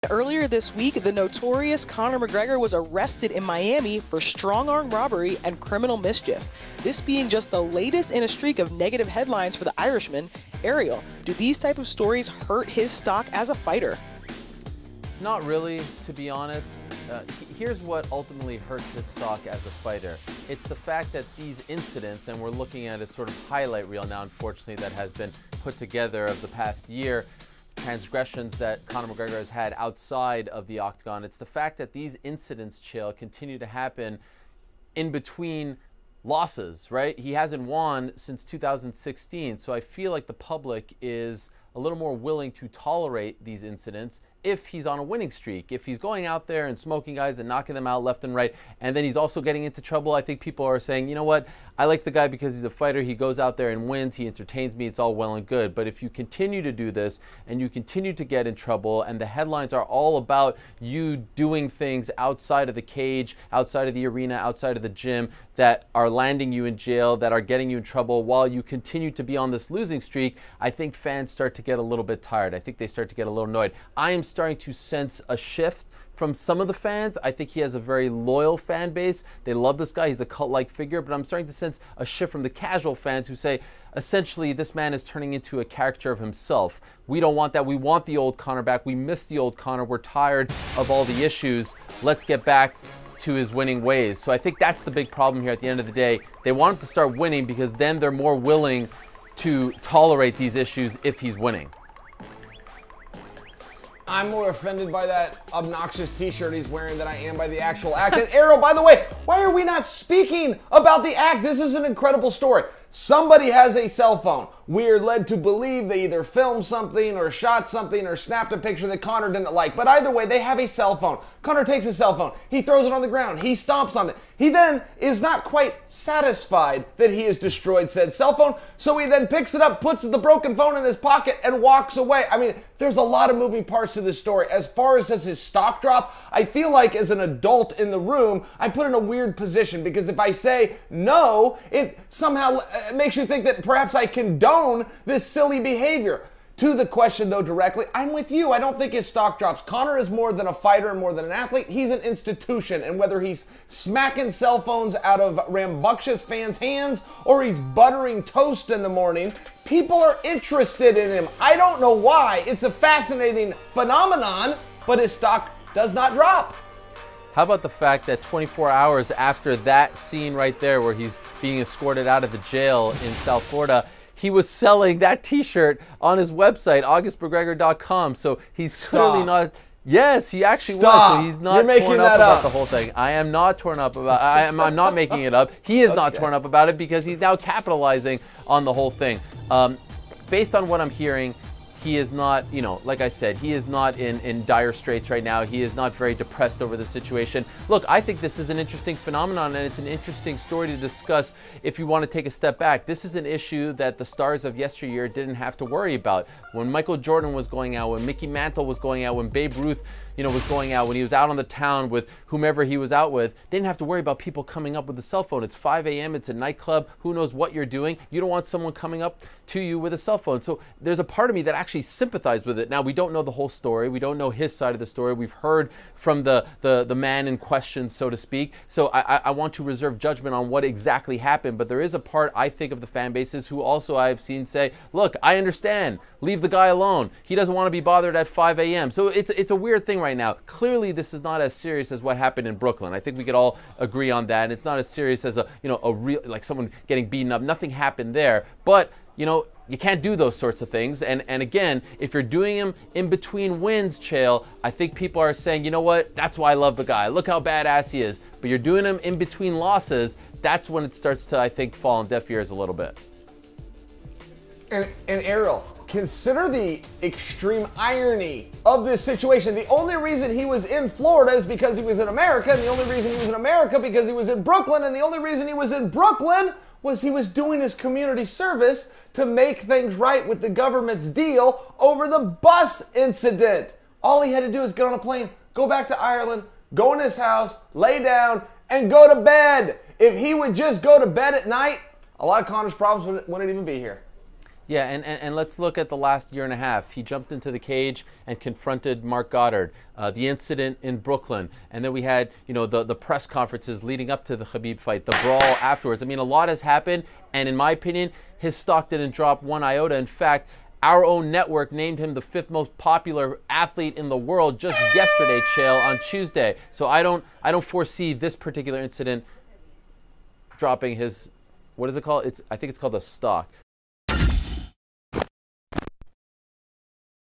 Earlier this week, the notorious Conor McGregor was arrested in Miami for strong-arm robbery and criminal mischief. This being just the latest in a streak of negative headlines for the Irishman. Ariel, do these type of stories hurt his stock as a fighter? Not really, to be honest. Here's what ultimately hurts his stock as a fighter. It's the fact that these incidents, and we're looking at a sort of highlight reel now, unfortunately, that has been put together of the past year, transgressions that Conor McGregor has had outside of the octagon. It's the fact that these incidents, Chael, continue to happen in between losses, right? He hasn't won since 2016, so I feel like the public is a little more willing to tolerate these incidents if he's on a winning streak. If he's going out there and smoking guys and knocking them out left and right, and then he's also getting into trouble, I think people are saying, you know what, I like the guy because he's a fighter, he goes out there and wins, he entertains me, it's all well and good. But if you continue to do this and you continue to get in trouble and the headlines are all about you doing things outside of the cage, outside of the arena, outside of the gym that are landing you in jail, that are getting you in trouble while you continue to be on this losing streak, I think fans start to get a little bit tired. I think they start to get a little annoyed. I am starting to sense a shift from some of the fans. I think he has a very loyal fan base. They love this guy. He's a cult-like figure, but I'm starting to sense a shift from the casual fans who say, essentially, this man is turning into a caricature of himself. We don't want that. We want the old Conor back. We miss the old Conor. We're tired of all the issues. Let's get back to his winning ways. So I think that's the big problem here at the end of the day. They want him to start winning because then they're more willing to tolerate these issues if he's winning. I'm more offended by that obnoxious t-shirt he's wearing than I am by the actual act. And Ariel, by the way, why are we not speaking about the act? This is an incredible story. Somebody has a cell phone. We're led to believe they either filmed something or shot something or snapped a picture that Conor didn't like. But either way, they have a cell phone. Conor takes his cell phone. He throws it on the ground. He stomps on it. He then is not quite satisfied that he has destroyed said cell phone. So he then picks it up, puts the broken phone in his pocket, and walks away. I mean, there's a lot of moving parts to this story. As far as does his stock drop, I feel like as an adult in the room, I'm put in a weird position because if I say no, it somehow makes you think that perhaps I condone this silly behavior. To the question, though, directly, I'm with you. I don't think his stock drops. Conor is more than a fighter and more than an athlete. He's an institution. And whether he's smacking cell phones out of rambunctious fans' hands or he's buttering toast in the morning, people are interested in him. I don't know why. It's a fascinating phenomenon, but his stock does not drop. How about the fact that 24 hours after that scene right there where he's being escorted out of the jail in South Florida, he was selling that t-shirt on his website, augustmcgregor.com. So he's clearly not... Yes, he actually was. So he's not torn up about the whole thing. I am not torn up about I'm not making it up. He is not torn up about it because he's now capitalizing on the whole thing. Based on what I'm hearing, he is not, you know, like I said, he is not in dire straits right now. He is not very depressed over the situation. Look, I think this is an interesting phenomenon and it's an interesting story to discuss if you want to take a step back. This is an issue that the stars of yesteryear didn't have to worry about. When Michael Jordan was going out, when Mickey Mantle was going out, when Babe Ruth, you know, was going out, when he was out on the town with whomever he was out with, they didn't have to worry about people coming up with a cell phone. It's 5 a.m., it's a nightclub, who knows what you're doing. You don't want someone coming up to you with a cell phone. So there's a part of me that actually sympathized with it. Now, we don't know the whole story. We don't know his side of the story. We've heard from the man in question, so to speak. So I want to reserve judgment on what exactly happened, but there is a part, I think, of the fan bases who also I've seen say, look, I understand. Leave the guy alone. He doesn't want to be bothered at 5 a.m. So it's a weird thing right now. Clearly, this is not as serious as what happened in Brooklyn. I think we could all agree on that. And it's not as serious as a real, like someone getting beaten up. Nothing happened there. But, you know, you can't do those sorts of things. And again, if you're doing them in between wins, Chael, I think people are saying, you know what, that's why I love the guy. Look how badass he is. But you're doing them in between losses. That's when it starts to, I think, fall on deaf ears a little bit. And Ariel, consider the extreme irony of this situation. The only reason he was in Florida is because he was in America, and the only reason he was in America because he was in Brooklyn, and the only reason he was in Brooklyn was he was doing his community service to make things right with the government's deal over the bus incident. All he had to do is get on a plane, go back to Ireland, go in his house, lay down, and go to bed. If he would just go to bed at night, a lot of Conor's problems wouldn't even be here. Yeah, and let's look at the last year and a half. He jumped into the cage and confronted Mark Goddard, the incident in Brooklyn, and then we had, the press conferences leading up to the Khabib fight, the brawl afterwards. I mean, a lot has happened, and in my opinion, his stock didn't drop one iota. In fact, our own network named him the 5th most popular athlete in the world just yesterday, Chael, on Tuesday. So I don't foresee this particular incident dropping his, what is it called? I think it's called a stock.